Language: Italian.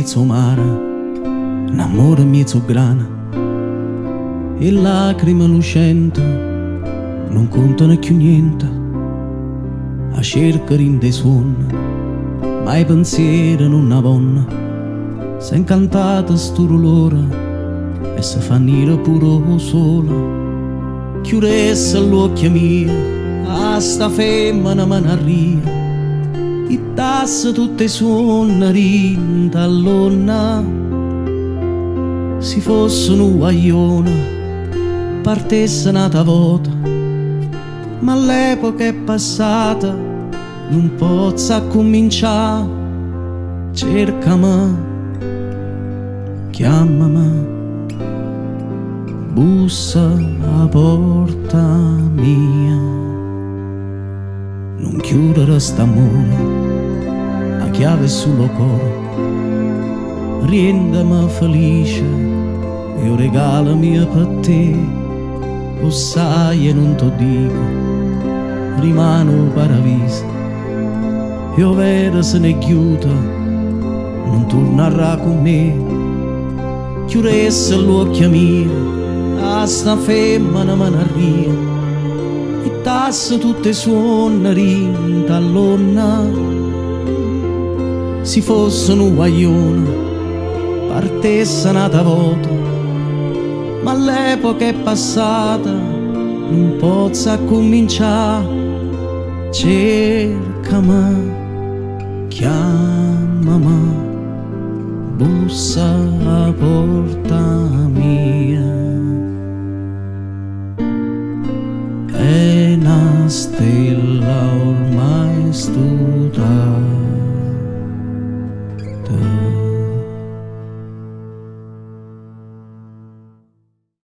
mezzo mare, un amore mezzo grana, e lacrime lucenti non contano più niente. A cercare in dei suoni, ma i pensieri non avonna, s'è incantata sto dolore e si fa nera pure sola. Chiudesse l'occhio mio a sta femmina manarria, e tasse tutte i suoni rinta all'onna. Si fosse un guaglione partesse nata volta, ma l'epoca è passata, non posso cominciare. Cercami, chiamami, bussa alla porta mia. Non chiudere st'amore, a chiave sullo cuore, rendimi felice, io regalo mio per te. Lo sai e non t'o dico, rimane un paradiso. Io vedo se ne chiude, non tornerà con me. Chiudesse l'occhio mio a sta femmina manarria, e tasse tutte suoni rinta all'onna. Si fosse un guaglione partesse nata volta, ma l'epoca è passata, non posso cominciare. Cercami, chiamami, bussa alla porta mia. È una stella ormai stuta.